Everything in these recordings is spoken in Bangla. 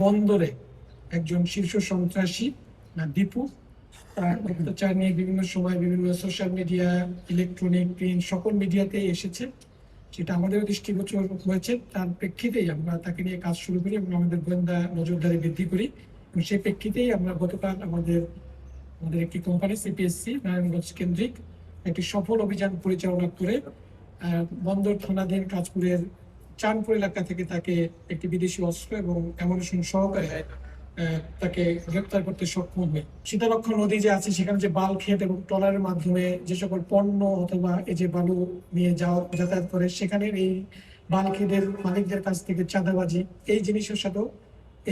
বন্দরে একজন শীর্ষ সন্ত্রাসী দীপু তার অত্যাচার নিয়ে বিভিন্ন সময় বিভিন্ন সোশ্যাল মিডিয়া, ইলেকট্রনিক, প্রিন্ট সকল মিডিয়াতেই এসেছে। সেটা আমাদেরও দৃষ্টিগোচর হয়েছে। তার প্রেক্ষিতেই আমরা তাকে নিয়ে কাজ শুরু করি এবং আমাদের গোয়েন্দা নজরদারি বৃদ্ধি করি। এবং সেই প্রেক্ষিতেই আমরা গতকাল আমাদের একটি কোম্পানি সিপিএসসি নারায়ণগঞ্জ কেন্দ্রিক একটি সফল অভিযান পরিচালনা করে বন্দর থানাধীন কাঁচপুরের চাঁদপুর এলাকা থেকে তাকে একটি বিদেশি অস্ত্র এবং অ্যামুনিশন সহকারে তাকে গ্রেপ্তার করতে সক্ষম হয়। শীতলক্ষ্যা নদী যে আছে সেখানে যে বালখেট এবং ট্রলারের মাধ্যমে যে সকল পণ্য অথবা এই যে বালু নিয়ে যাতায়াত করে, সেখানে এই বালখেটের মালিকদের কাছ থেকে চাঁদাবাজি এই জিনিসের সাথেও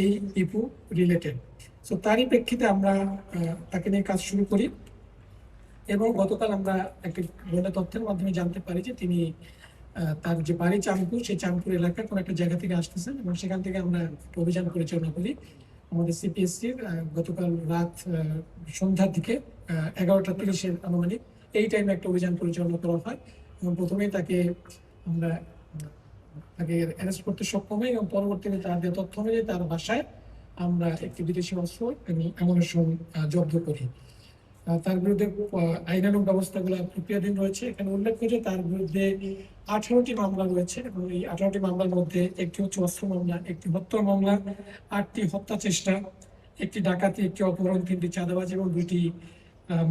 এই ইপু রিলেটেড। তো তারই প্রেক্ষিতে আমরা তাকে নিয়ে কাজ শুরু করি এবং গতকাল আমরা একটি গোয়েন্দা তথ্যের মাধ্যমে জানতে পারি যে তিনি তার যে বাড়ি চাঁদপুর, সেই চাঁদপুর এলাকার কোন একটা জায়গা থেকে আসতেছেন এবং সেখান থেকে আমরা অভিযান পরিচালনা করি। আমাদের সিপিএসসির গতকাল রাত সন্ধ্যার দিকে 11:30 আনুমানিক এই টাইমে একটা অভিযান পরিচালনা করা হয় এবং প্রথমেই তাকে অ্যারেস্ট করতে সক্ষম হই এবং পরবর্তীতে তার যে তথ্য অনুযায়ী তার বাসায় আমরা একটি বিদেশি অস্ত্র এবং অ্যামুনিশন জব্দ করি। তার বিরুদ্ধে আইনানুগ ব্যবস্থাগুলো প্রক্রিয়াধীন রয়েছে। এখানে উল্লেখ্য যে তার বিরুদ্ধে 18টি মামলা রয়েছে এবং এই 18টি মামলার মধ্যে একটি হচ্ছে অস্ত্র মামলা, একটি হত্যা মামলা, 8টি হত্যা চেষ্টা, একটি ডাকাতি, একটি অপহরণ, 3টি চাঁদাবাজি এবং 2টি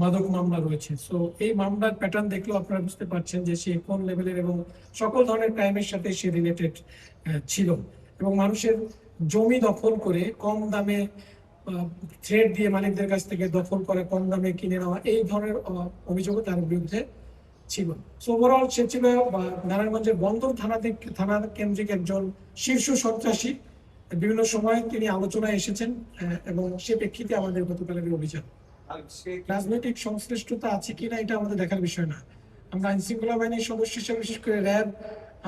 মাদক মামলা রয়েছে। সো এই মামলার প্যাটার্ন দেখলেও আপনারা বুঝতে পারছেন যে সে কোন লেভেলের এবং সকল ধরনের ক্রাইমের সাথে সে রিলেটেড ছিল এবং মানুষের জমি দখল করে কম দামে থ্রেড দিয়ে মালিকদের কাছ থেকে দখল করে কম দামে কিনে নেওয়া, এই ধরনের অভিযোগও তার বিরুদ্ধে ছিল। সো ওভারঅল সে ছিল নারায়ণগঞ্জের বন্দর থানা কেন্দ্রিক একজন শীর্ষ সন্ত্রাসী। বিভিন্ন সময় তিনি আলোচনায় এসেছেন এবং সে প্রেক্ষিতে আমাদের গতকালের অভিযান। রাজনৈতিক সংশ্লিষ্টতা আছে কিনা এটা আমাদের দেখার বিষয় না। আমরা আইন শৃঙ্খলা বাহিনীর সদস্য হিসেবে, বিশেষ করে র্যাব,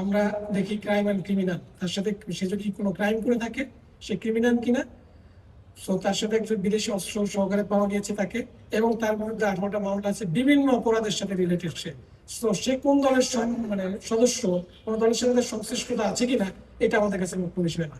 আমরা দেখি ক্রাইম অ্যান্ড ক্রিমিনাল, তার সাথে সে যদি কোনো ক্রাইম করে থাকে সে ক্রিমিনাল কিনা। সো তার সাথে একজন বিদেশি অস্ত্র সহকারে পাওয়া গিয়েছে তাকে, এবং তার বিরুদ্ধে 18টা মামলা আছে বিভিন্ন অপরাধের সাথে রিলেটেড। সে কোন দলের সদস্য, কোন দলের সাথে সংশ্লিষ্টতা আছে কিনা এটা আমাদের কাছে মুখ্য বিষয় না।